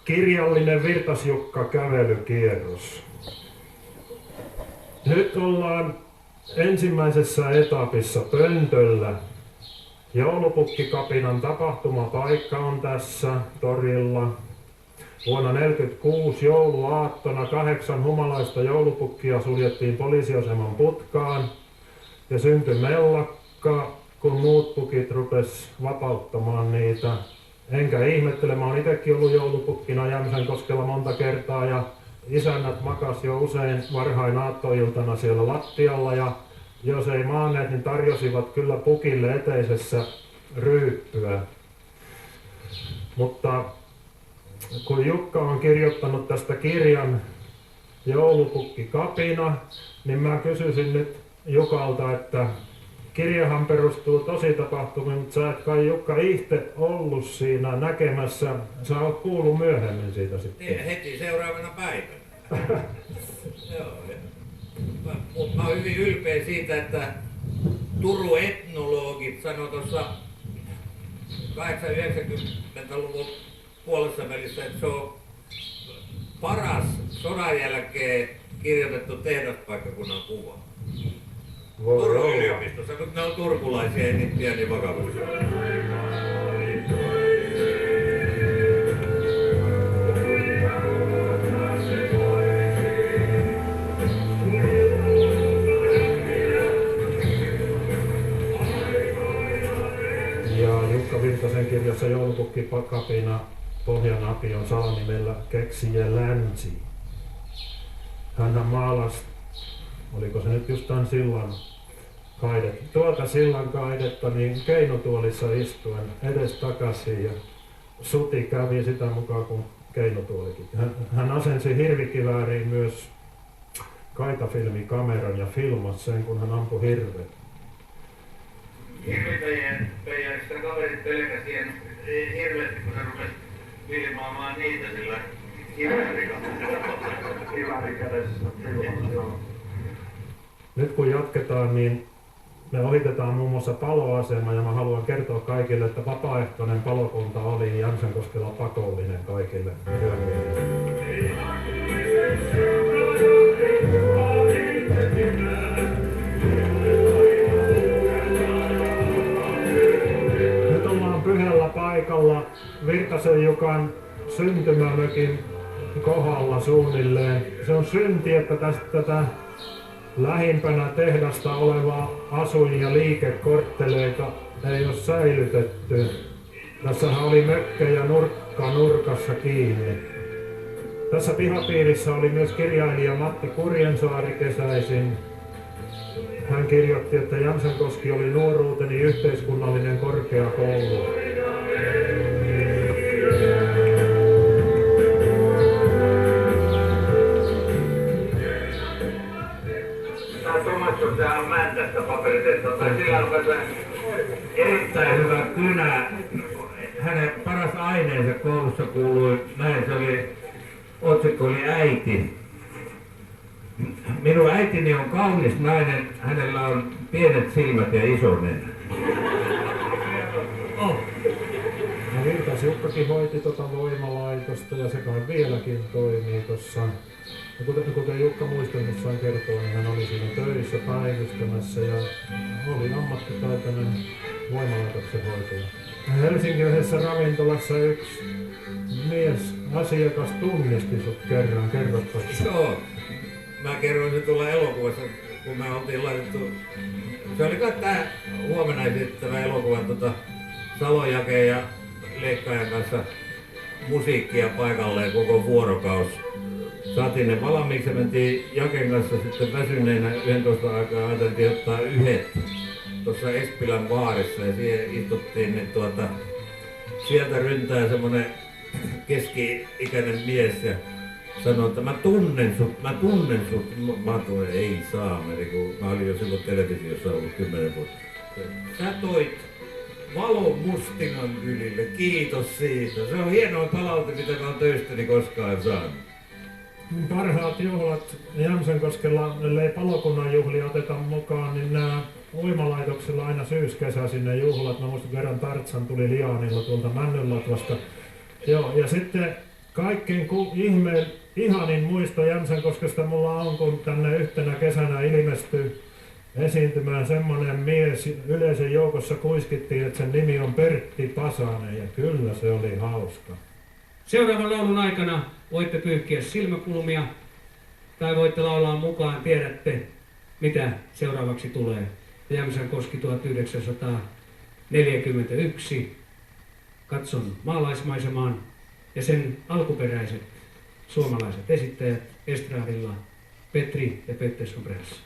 Kirjallinen Virtas-Jukka kävelykierros. Nyt ollaan ensimmäisessä etapissa Pöntöllä. Joulupukkikapinan tapahtumapaikka on tässä torilla. Vuonna 1946 jouluaattona 8 humalaista joulupukkia suljettiin poliisiaseman putkaan ja syntyi mellakka, kun muut pukit rupes vapauttamaan niitä. Enkä ihmettele, mä oon itekin ollut joulupukkina Jämsänkoskella monta kertaa ja isännät makas jo usein varhain aattoiltana siellä lattialla ja jos ei maanneet, niin tarjosivat kyllä pukille eteisessä ryyppyä. Mutta kun Jukka on kirjoittanut tästä kirjan Joulupukkikapina, niin mä kysyisin nyt Jukalta, että kirjahan perustuu tositapahtumiin, mutta sä et kai Jukka itse ollut siinä näkemässä. Sä oot kuullut myöhemmin siitä sitten. Niin, heti seuraavana päivänä. Joo. Mutta mä oon hyvin ylpeä siitä, että Turun etnologit sanoi tuossa 80-90-luvun puolessa välissä, että se on paras sodan jälkeen kirjoitettu tehdaspaikkakunnan kuva. Turun yliopistossa, mutta ne on turkulaisia, ei niitä pidä niin vakavasti. Ja Jukka Virtasen kirjassa Joulupukkikapina pohjanapi on salanimellä Keksijä Länsi. Hänhän maalasi, oliko se nyt just tämän sillan kaidetta, tuota sillan kaidetta niin keinotuolissa istuen edes takaisin ja suti kävi sitä mukaan kuin keinotuolikin. Hän asensi hirvikivääriin myös kaitafilmikameran ja filmasi sen, kun hän ampui hirvet. Hirvittäjien sitä kaverit pelkäsi siihen hirveästi, kun se rupesi filmaamaan niitä sillä kiväärin kädessä. Nyt kun jatketaan, niin me ohitetaan muun muassa paloasema ja mä haluan kertoa kaikille, että vapaaehtoinen palokunta oli Jämsänkoskella pakollinen kaikille hyödyille. Nyt ollaan pyhällä paikalla Virtasen Jukan syntymämökin kohdalla suunnilleen. Se on synti, että tätä lähimpänä tehdasta olevaa asuin- ja liikekortteleita ei ole säilytetty. Tässähän oli mökkejä nurkka nurkassa kiinni. Tässä pihapiirissä oli myös kirjailija Matti Kurjensaari kesäisin. Hän kirjoitti, että Jämsänkoski oli nuoruuteni yhteiskunnallinen korkeakoulu. Tää on tästä paperitehtaan. Sillä on erittäin hyvä kynä. Hänen paras aineensa koulussa kuului, näin se oli, otsikko oli äiti. Minun äitini on kaunis nainen, hänellä on pienet silmät ja iso nenä. Oh. No Virtas-Jukkakin hoiti tuota voimalaitosta ja se kai vieläkin toimii tuossa. Ja kuten Jukka muistelmissaan kertoo, niin hän oli siinä töissä päivystämässä ja oli ammattitaitoinen voimalaitoksen hoitaja. Helsinkiläisessä ravintolassa yksi mies asiakas tunnisti sut kerran, kerrotpa. Joo, mä kerroin se tuolla elokuvassa, kun me oltiin laitettu. Se oli kai tää huomenna esittävä elokuvan Salonjakeen ja Leikkaajan kanssa musiikkia paikalleen koko vuorokaus. Saatiin ne valmiiksi ja mentiin Jaken kanssa sitten väsyneenä 11 aikaa, ajateltiin ottaa yhdet tuossa Espilän baarissa ja siihen istuttiin, niin sieltä ryntää semmonen keski-ikäinen mies ja sanoi, että mä tunnen sut. Mä tulen, ei saa, kun mä olin jo silloin televisiossa ollut 10 vuotta. Sä toit valon Mustinan kylille, kiitos siitä. Se on hienoa palaute, mitä mä oon töistäni koskaan saanut. Parhaat juhlat Jämsänkoskella, ellei palokunnan juhlia oteta mukaan, niin nämä uimalaitoksella aina syyskesäisin ne juhlat. Mä muistan kerran Tartsan tuli Lianilla tuolta Männynlatvasta. Joo, ja sitten Kaikkein ihanin muisto Jämsänkoskesta mulla on, kun tänne yhtenä kesänä ilmestyi esiintymään semmonen mies, yleisön joukossa kuiskittiin, että sen nimi on Pertti Pasanen, ja kyllä se oli hauska. Seuraavan laulun aikana voitte pyyhkiä silmäkulmia tai voitte laulaa mukaan, tiedätte mitä seuraavaksi tulee. Jämsänkoski 1941, katson maalaismaisemaan ja sen alkuperäiset suomalaiset esittäjät estradilla Petri ja Petter Sobrers.